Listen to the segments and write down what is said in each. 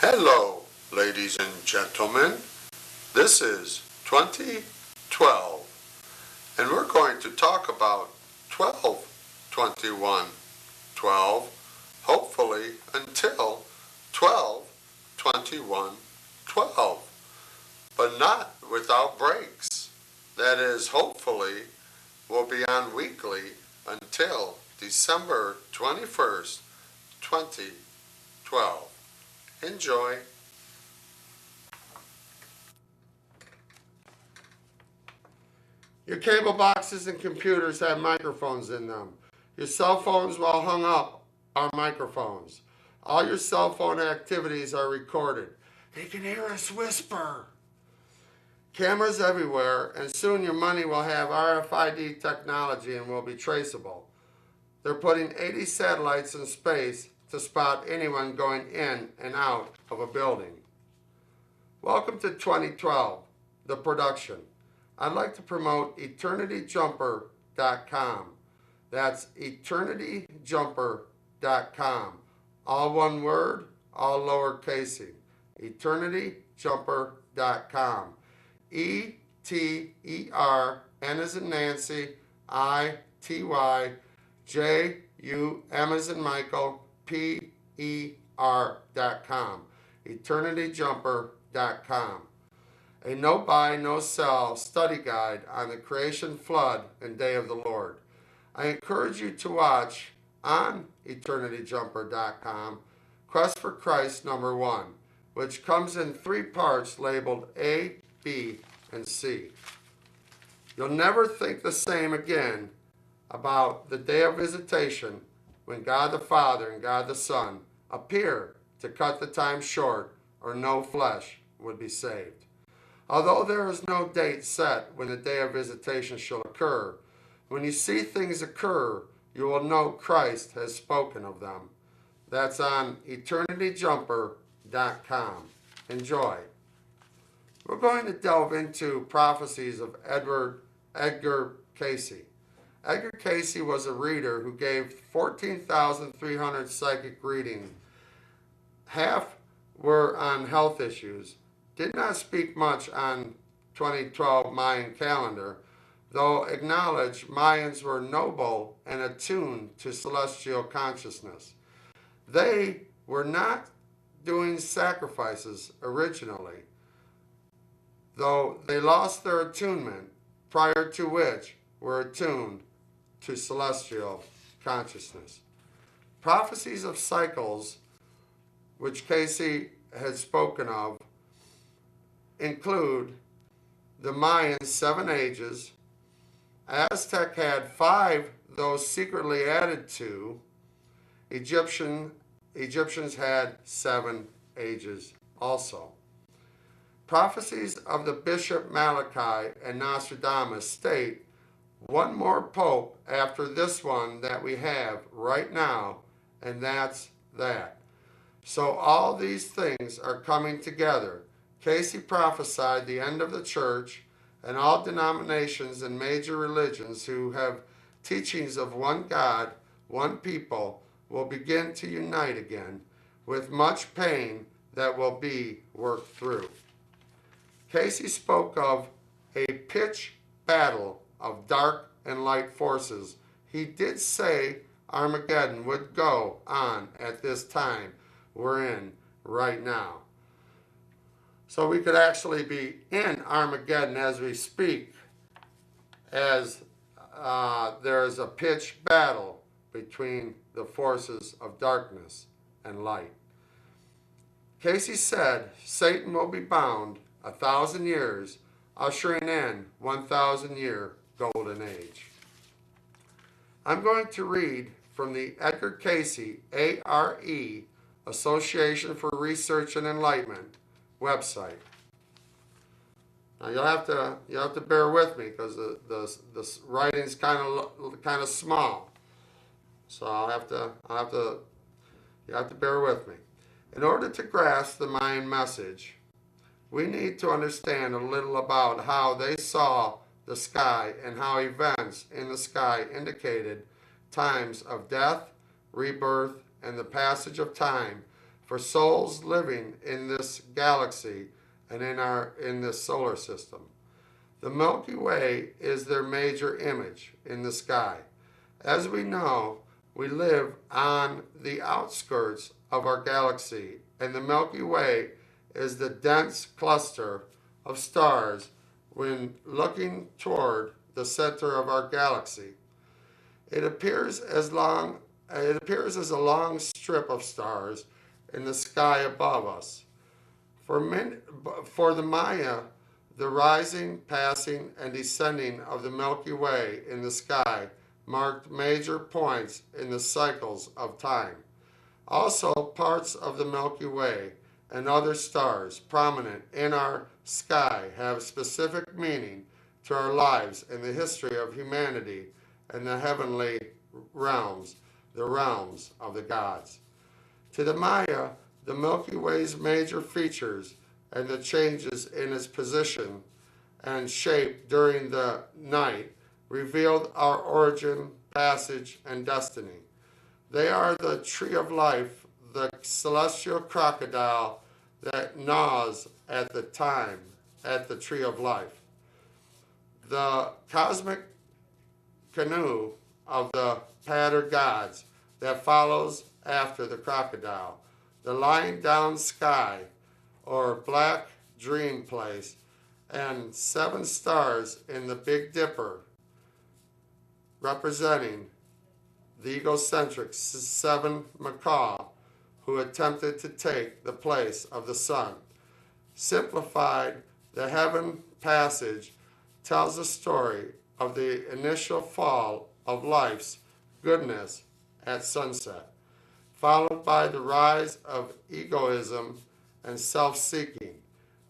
Hello, ladies and gentlemen. This is 2012, and we're going to talk about 12-21-12, hopefully until 12-21-12, but not without breaks. That is, hopefully, we'll be on weekly until December 21st, 2012. Enjoy. Your cable boxes and computers have microphones in them. Your cell phones, while hung up, are microphones. All your cell phone activities are recorded. They can hear us whisper. Cameras everywhere, and soon your money will have RFID technology and will be traceable. They're putting 80 satellites in space to spot anyone going in and out of a building. Welcome to 2012, the production. I'd like to promote EternityJumper.com. That's EternityJumper.com. All one word, all lowercase. EternityJumper.com. E-T-E-R, N as in Nancy, I-T-Y, J-U-M as in Michael, P-E-R.com. EternityJumper.com. A no-buy, no-sell study guide on the creation, flood, and day of the Lord. I encourage you to watch on EternityJumper.com Quest for Christ number 1, which comes in 3 parts labeled A, B, and C. You'll never think the same again about the day of visitation when God the Father and God the Son appear to cut the time short, or no flesh would be saved. Although there is no date set when the day of visitation shall occur, when you see things occur, you will know Christ has spoken of them. That's on EternityJumper.com. Enjoy. We're going to delve into prophecies of Edgar Cayce. Edgar Cayce was a reader who gave 14,300 psychic readings. Half were on health issues. Did not speak much on 2012 Mayan calendar, though acknowledged Mayans were noble and attuned to celestial consciousness. They were not doing sacrifices originally, though they lost their attunement, prior to which were attuned to celestial consciousness. Prophecies of cycles, which Cayce had spoken of, include the Mayans' 7 ages. Aztec had 5, though secretly added to. Egyptians had 7 ages also. Prophecies of the Bishop Malachi and Nostradamus state one more pope after this one that we have right now, and that's that. So all these things are coming together. Cayce prophesied the end of the church, and all denominations and major religions who have teachings of one God, one people, will begin to unite again, with much pain that will be worked through. Cayce spoke of a pitch battle of dark and light forces. He did say Armageddon would go on at this time we're in right now. So we could actually be in Armageddon as we speak, as there is a pitch battle between the forces of darkness and light. Cayce said Satan will be bound 1,000 years, ushering in 1,000-year golden age. I'm going to read from the Edgar Cayce, ARE, Association for Research and Enlightenment website. Now you'll have to bear with me because the writing's kind of small, so you have to bear with me. In order to grasp the Mayan message, we need to understand a little about how they saw the sky and how events in the sky indicated times of death, rebirth, and the passage of time for souls living in this galaxy and in this solar system. The Milky Way is their major image in the sky. As we know, we live on the outskirts of our galaxy, and the Milky Way is the dense cluster of stars when looking toward the center of our galaxy. It appears as a long strip of stars in the sky above us. For the Maya, the rising, passing, and descending of the Milky Way in the sky marked major points in the cycles of time. Also, parts of the Milky Way and other stars prominent in our sky have specific meaning to our lives and the history of humanity and the heavenly realms, the realms of the gods. To the Maya, the Milky Way's major features and the changes in its position and shape during the night revealed our origin, passage, and destiny. They are the tree of life, the celestial crocodile that gnaws at the tree of life, the cosmic canoe of the pattern gods that follows after the crocodile, the lying down sky or black dream place, and 7 stars in the Big Dipper representing the egocentric 7 macaw who attempted to take the place of the sun. Simplified, the heaven passage tells the story of the initial fall of life's goodness at sunset, followed by the rise of egoism and self-seeking,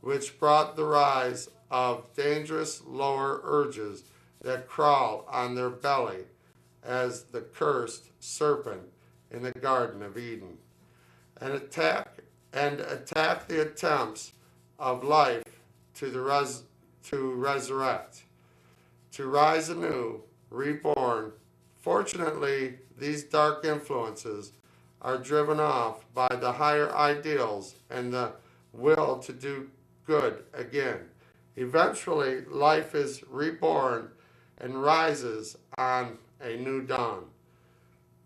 which brought the rise of dangerous lower urges that crawl on their belly as the cursed serpent in the Garden of Eden, and attack the attempts of life to resurrect, to rise anew, reborn. Fortunately, these dark influences are driven off by the higher ideals and the will to do good again. Eventually, life is reborn and rises on a new dawn.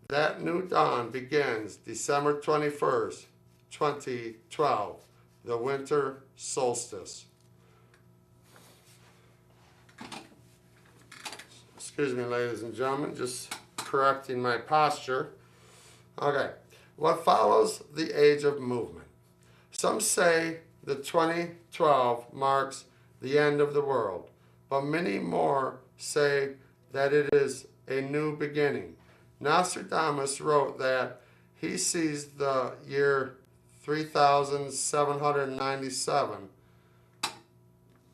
That new dawn begins December 21st, 2012, the winter solstice. Excuse me, ladies and gentlemen, just correcting my posture. Okay, what follows the age of movement? Some say the 2012 marks the end of the world, but many more say that it is a new beginning. Nostradamus wrote that he sees the year 3797. Let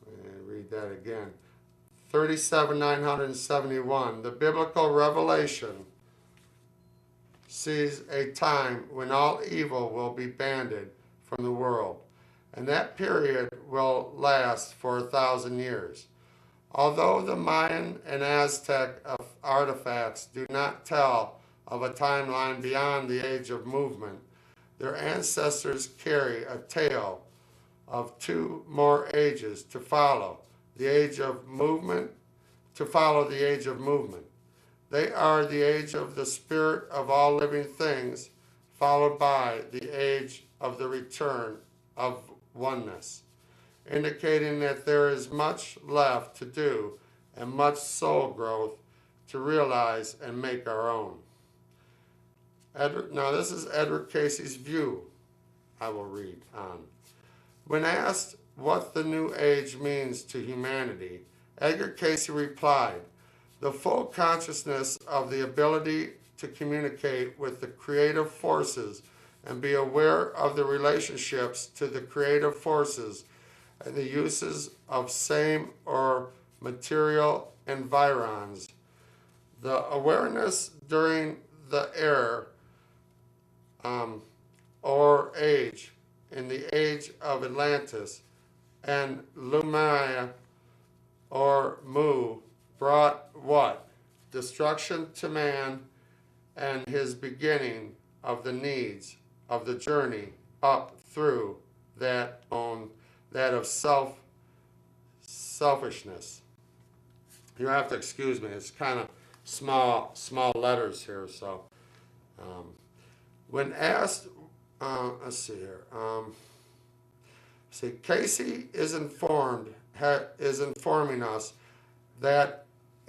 me read that again. 37,971. The biblical revelation sees a time when all evil will be banned from the world, and that period will last for 1,000 years. Although the Mayan and Aztec artifacts do not tell of a timeline beyond the age of movement, their ancestors carry a tale of 2 more ages to follow the age of movement. They are the age of the spirit of all living things, followed by the age of the return of oneness, indicating that there is much left to do and much soul growth to realize and make our own. Now this is Edward Casey's view. I will read on. When asked what the new age means to humanity, Edgar Casey replied, "The full consciousness of the ability to communicate with the creative forces and be aware of the relationships to the creative forces and the uses of same or material environs. The awareness during the era or age, in the age of Atlantis and Lumia or Mu, brought what? Destruction to man and his beginning of the needs of the journey up through that of selfishness. You have to excuse me. It's kind of small letters here. So when asked, let's see here. See, Casey is informing us that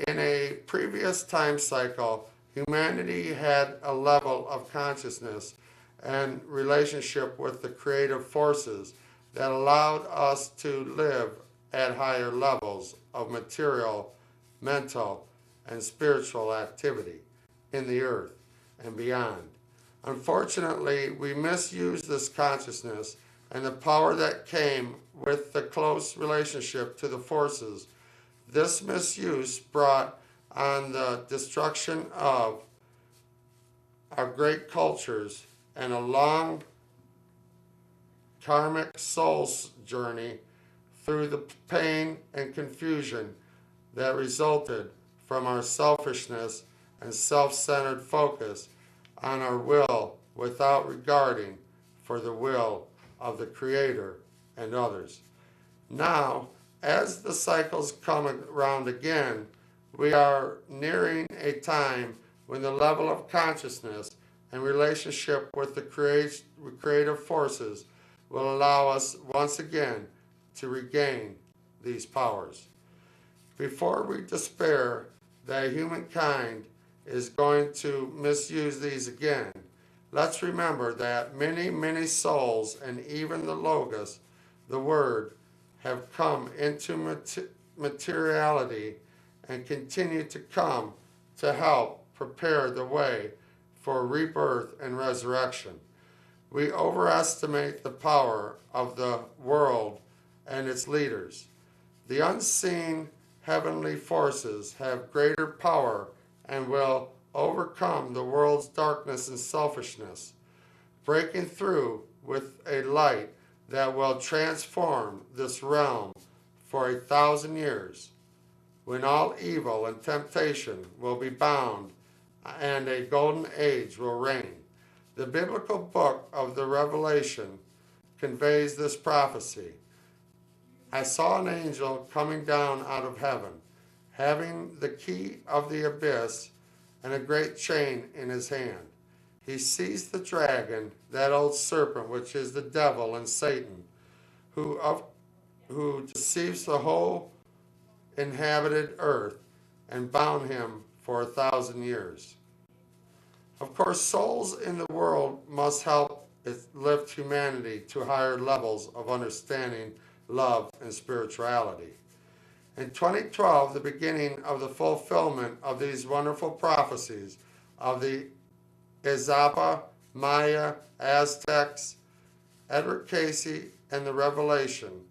in a previous time cycle, humanity had a level of consciousness and relationship with the creative forces that allowed us to live at higher levels of material, mental, and spiritual activity in the earth and beyond. Unfortunately, we misuse this consciousness and the power that came with the close relationship to the forces. This misuse brought on the destruction of our great cultures and a long karmic soul's journey through the pain and confusion that resulted from our selfishness and self-centered focus on our will without regarding for the will of the Creator and others. Now, as the cycles come around again, we are nearing a time when the level of consciousness and relationship with the creative forces will allow us once again to regain these powers. Before we despair that humankind is going to misuse these again, let's remember that many souls and even the Logos, the Word, have come into materiality and continue to come to help prepare the way for rebirth and resurrection. We overestimate the power of the world and its leaders. The unseen heavenly forces have greater power and will overcome the world's darkness and selfishness, breaking through with a light that will transform this realm for 1,000 years, when all evil and temptation will be bound and a golden age will reign. The biblical book of the Revelation conveys this prophecy. I saw an angel coming down out of heaven, having the key of the abyss and a great chain in his hand. He seized the dragon, that old serpent, which is the devil and Satan, who deceives the whole inhabited earth, and bound him for 1,000 years. Of course, souls in the world must help lift humanity to higher levels of understanding, love, and spirituality. In 2012, the beginning of the fulfillment of these wonderful prophecies of the Izapa, Maya, Aztecs, Edward Casey, and the Revelation.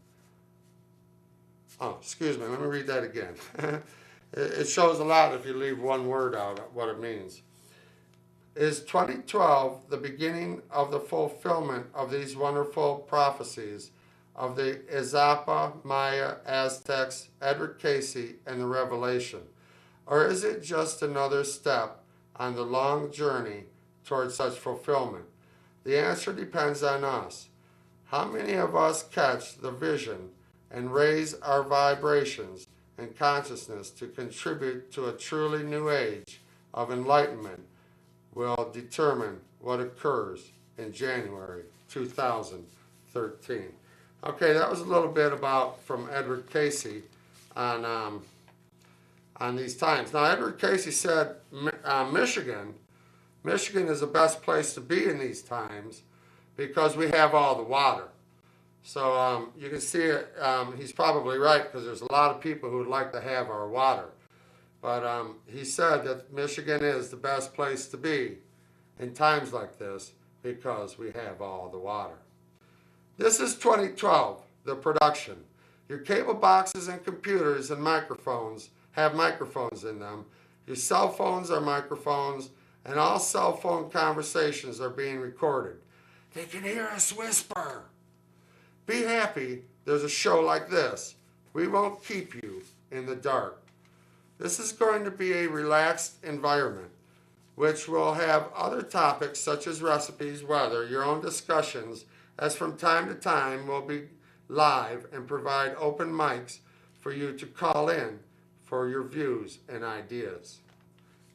Oh, excuse me, let me read that again. It shows a lot if you leave one word out, what it means. Is 2012 the beginning of the fulfillment of these wonderful prophecies of the Izapa, Maya, Aztecs, Edward Casey, and the Revelation? Or is it just another step on the long journey towards such fulfillment? The answer depends on us. How many of us catch the vision and raise our vibrations and consciousness to contribute to a truly new age of enlightenment will determine what occurs in January 2013. Okay, that was a little bit about from Edward Casey on these times. Now, Edward Casey said Michigan is the best place to be in these times because we have all the water. So you can see it, he's probably right because there's a lot of people who would like to have our water. But he said that Michigan is the best place to be in times like this because we have all the water. This is 2012, the production. Your cable boxes and computers and microphones have microphones in them. Your cell phones are microphones, and all cell phone conversations are being recorded. They can hear us whisper. Be happy there's a show like this. We won't keep you in the dark. This is going to be a relaxed environment, which will have other topics such as recipes, weather, your own discussions, as from time to time we'll be live and provide open mics for you to call in for your views and ideas.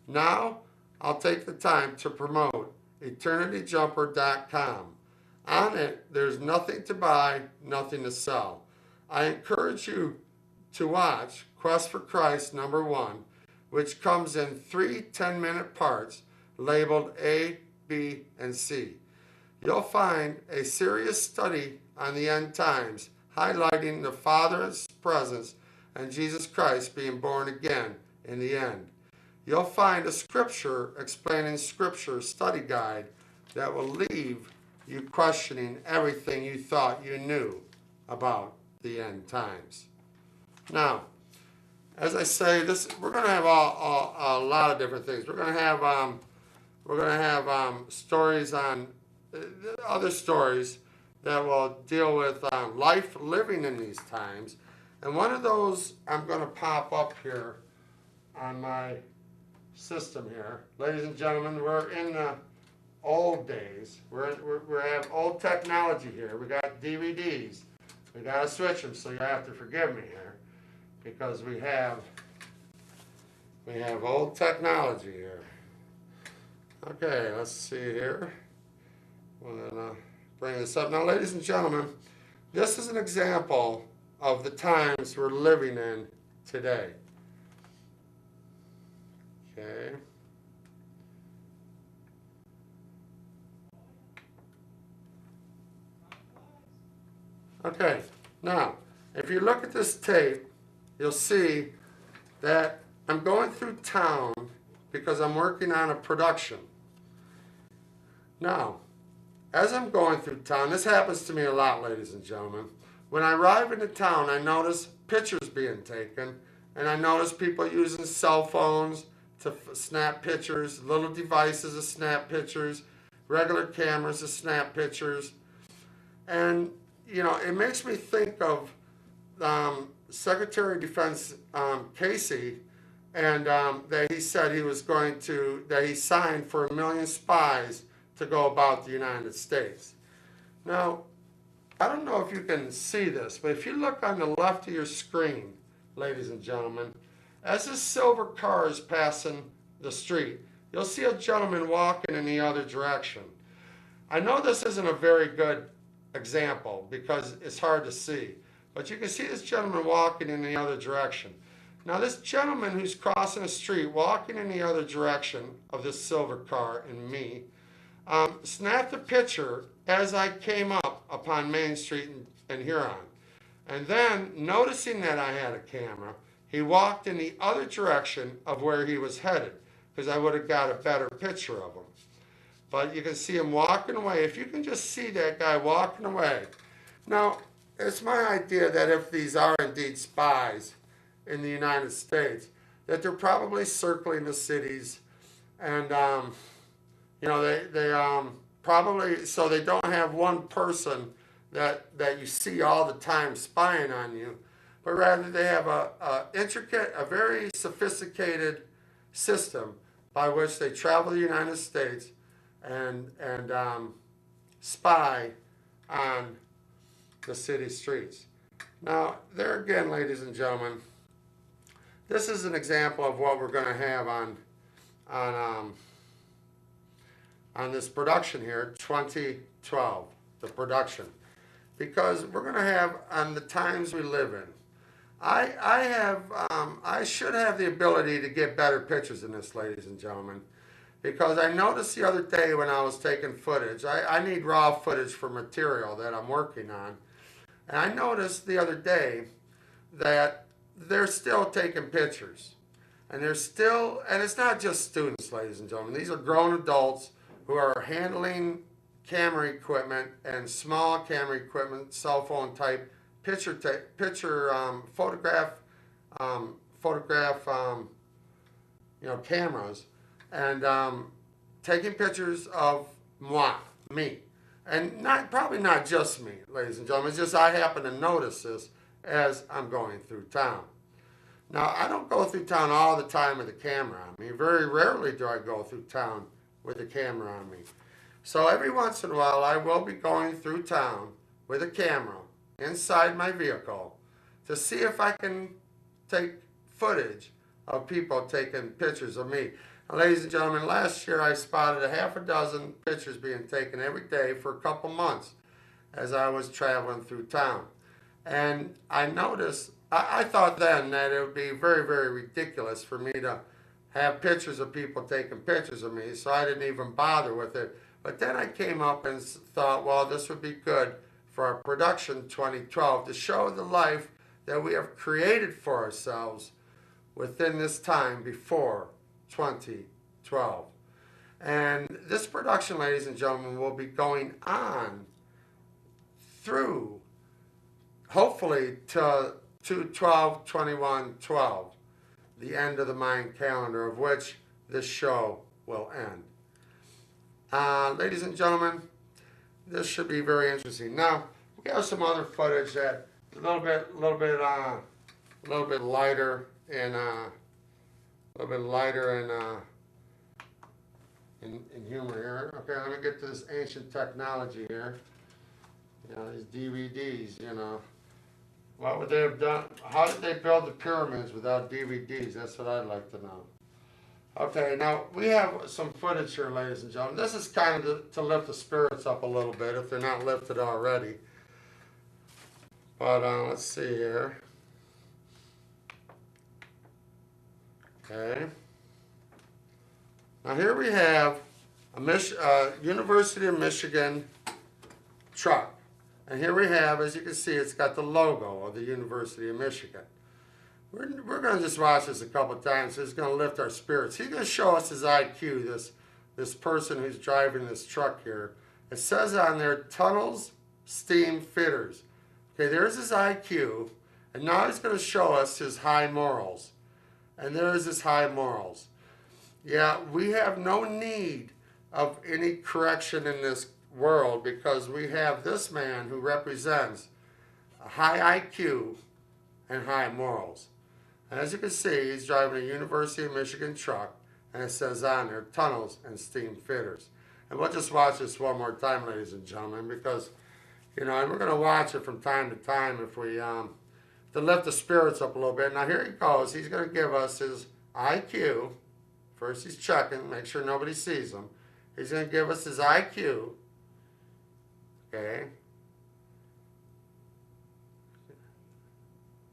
Now, I'll take the time to promote EternityJumper.com. On it, there's nothing to buy, nothing to sell. I encourage you to watch Quest for Christ #1, which comes in 3 10-minute parts labeled A, B, and C. You'll find a serious study on the end times, highlighting the Father's presence and Jesus Christ being born again in the end. You'll find a scripture explaining scripture study guide that will leave you questioning everything you thought you knew about the end times. Now, as I say, we're going to have a lot of different things. We're going to have stories on other stories that will deal with life living in these times. And one of those I'm going to pop up here on my system here. Ladies and gentlemen, we're in the old days. We have old technology here. We got DVDs. We got to switch them, so you have to forgive me here, because we have old technology here. Okay, let's see here. We're going to bring this up. Now, ladies and gentlemen, this is an example of the times we're living in today. Okay. Okay, now, if you look at this tape, you'll see that I'm going through town because I'm working on a production. Now, as I'm going through town, this happens to me a lot, ladies and gentlemen. When I arrive into town, I notice pictures being taken, and I notice people using cell phones to snap pictures, little devices to snap pictures, regular cameras to snap pictures. And, you know, it makes me think of Secretary of Defense Casey, and that he said he was going to, that he signed for 1 million spies to go about the United States. Now, I don't know if you can see this, but if you look on the left of your screen, ladies and gentlemen, as this silver car is passing the street, you'll see a gentleman walking in the other direction. I know this isn't a very good example because it's hard to see, but you can see this gentleman walking in the other direction. Now, this gentleman who's crossing the street, walking in the other direction of this silver car and me, snapped a picture as I came up upon Main Street in Huron. And then, noticing that I had a camera, he walked in the other direction of where he was headed, because I would have got a better picture of him. But you can see him walking away. If you can just see that guy walking away. Now, it's my idea that if these are indeed spies in the United States, that they're probably circling the cities, and you know, they probably, so they don't have one person that you see all the time spying on you, but rather they have a intricate, a very sophisticated system by which they travel the United States and spy on the city streets. Now, there again, ladies and gentlemen, this is an example of what we're going to have on this production here, 2012, the production, because we're going to have on the times we live in. I should have the ability to get better pictures in this, ladies and gentlemen, because I noticed the other day when I was taking footage, I need raw footage for material that I'm working on, and I noticed the other day that they're still taking pictures, and it's not just students, ladies and gentlemen, these are grown adults who are handling camera equipment and small camera equipment, cell phone type photograph cameras, and taking pictures of me, and probably not just me, ladies and gentlemen. It's just I happen to notice this as I'm going through town. Now, I don't go through town all the time with a camera on me. Very rarely do I go through town with a camera on me. So every once in a while, I will be going through town with a camera inside my vehicle to see if I can take footage of people taking pictures of me. And ladies and gentlemen, last year I spotted a half a dozen pictures being taken every day for a couple months as I was traveling through town. And I noticed, I thought then that it would be very, very ridiculous for me to have pictures of people taking pictures of me, so I didn't even bother with it. But then I came up and thought, well, this would be good for our production 2012 to show the life that we have created for ourselves within this time before 2012. And this production, ladies and gentlemen, will be going on through, hopefully, to 12/21/12, the end of the Mayan calendar, of which this show will end. Ladies and gentlemen, this should be very interesting. Now, we have some other footage that a little bit lighter and in humor here. Okay, let me get to this ancient technology here. You know, these DVDs. You know, what would they have done? How did they build the pyramids without DVDs? That's what I'd like to know. Okay, now we have some footage here, ladies and gentlemen. This is kind of to lift the spirits up a little bit if they're not lifted already. But let's see here. Okay. Now here we have a University of Michigan truck. And here we have, as you can see, it's got the logo of the University of Michigan. We're going to just watch this a couple of times. It's going to lift our spirits. He's going to show us his IQ, this person who's driving this truck here. It says on there, Tunnels Steam Fitters. Okay, there's his IQ. And now he's going to show us his high morals. And there's his high morals. Yeah, we have no need of any correction in this world because we have this man who represents a high IQ and high morals. And as you can see, he's driving a University of Michigan truck, and it says on there, Tunnels and Steam Fitters. And we'll just watch this one more time, ladies and gentlemen, because, you know, and we're going to watch it from time to time if we, to lift the spirits up a little bit. Now here he goes. He's going to give us his IQ. First he's checking, make sure nobody sees him. He's going to give us his IQ. Okay.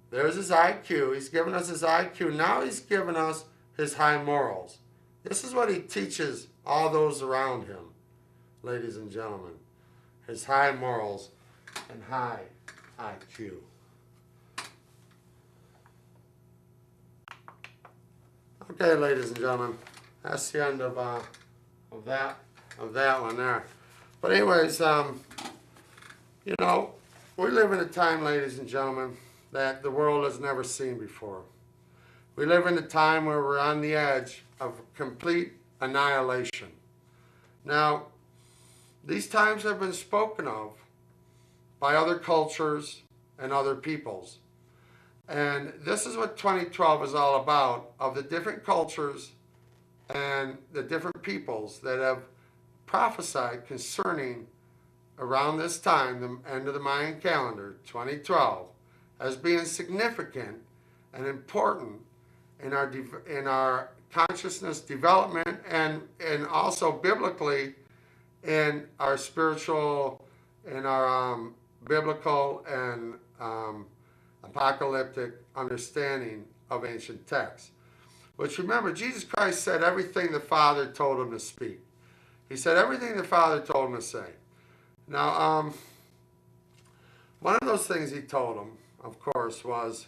There's his IQ. He's given us his IQ. Now he's given us his high morals. This is what he teaches all those around him, ladies and gentlemen. His high morals and high IQ. Okay, ladies and gentlemen, that's the end of that one there. But anyways, you know, we live in a time, ladies and gentlemen, that the world has never seen before. We live in a time where we're on the edge of complete annihilation. Now, these times have been spoken of by other cultures and other peoples. And this is what 2012 is all about, of the different cultures and the different peoples that have prophesied concerning around this time, the end of the Mayan calendar, 2012, as being significant and important in our consciousness development and also biblically in our spiritual, in our biblical and apocalyptic understanding of ancient texts. Which, remember, Jesus Christ said everything the Father told him to speak. He said everything the Father told him to say. Now, one of those things he told him, of course, was,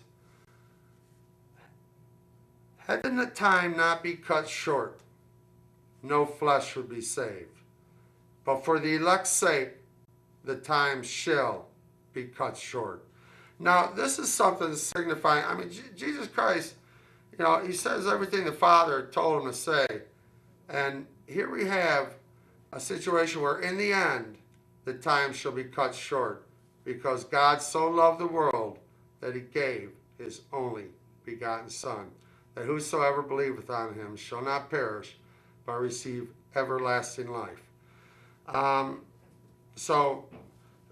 had the time not be cut short, no flesh would be saved. But for the elect's sake, the time shall be cut short. Now, this is something signifying, I mean, Jesus Christ, you know, he says everything the Father told him to say. And here we have a situation where in the end, the time shall be cut short, because God so loved the world that he gave his only begotten Son, that whosoever believeth on him shall not perish, but receive everlasting life. Um, so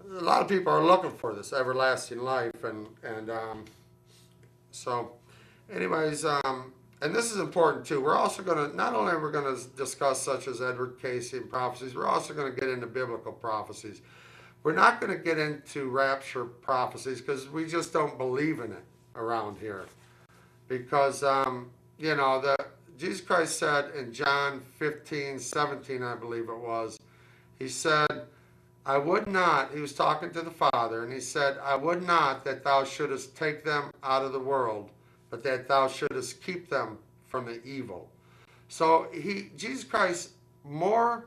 a lot of people are looking for this everlasting life, and so, anyways, and this is important too. We're also going to not only are we going to discuss such as Edward Casey and prophecies, we're also going to get into biblical prophecies. We're not going to get into rapture prophecies because we just don't believe in it around here. Because the Jesus Christ said in John 15:17, I believe it was, he said, I would not, he was talking to the Father, and he said, I would not that thou shouldest take them out of the world, but that thou shouldest keep them from the evil. So Jesus Christ more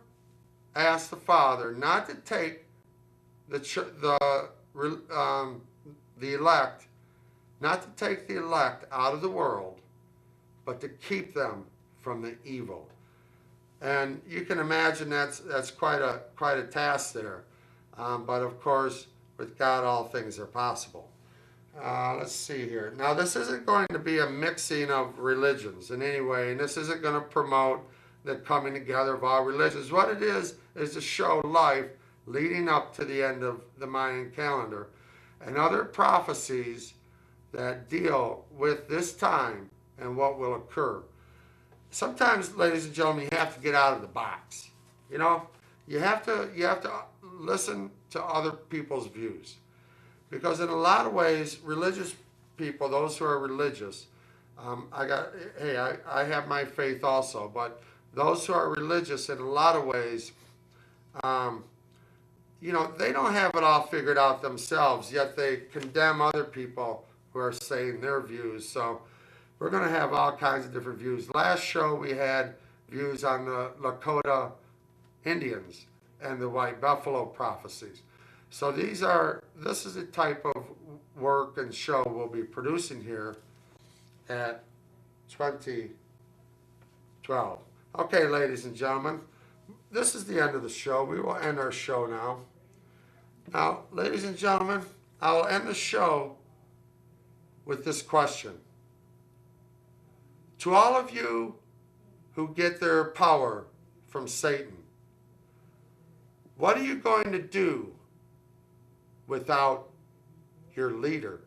asked the Father not to take the elect, not to take the elect out of the world, but to keep them from the evil. And you can imagine that's quite a task there. But of course, with God, all things are possible. Let's see here. Now, this isn't going to be a mixing of religions in any way, and this isn't going to promote the coming together of all religions. What it is to show life leading up to the end of the Mayan calendar and other prophecies that deal with this time and what will occur. Sometimes, ladies and gentlemen, you have to get out of the box. You know, you have to listen to other people's views, because in a lot of ways, religious people, those who are religious, I have my faith also, but those who are religious in a lot of ways, they don't have it all figured out themselves, yet they condemn other people who are saying their views. So we're going to have all kinds of different views. Last show we had views on the Lakota Indians and the White Buffalo prophecies. So this is the type of work and show we'll be producing here at 2012. Okay, ladies and gentlemen, this is the end of the show. We will end our show now. Now, ladies and gentlemen, I will end the show with this question. To all of you who get their power from Satan, what are you going to do without your leader?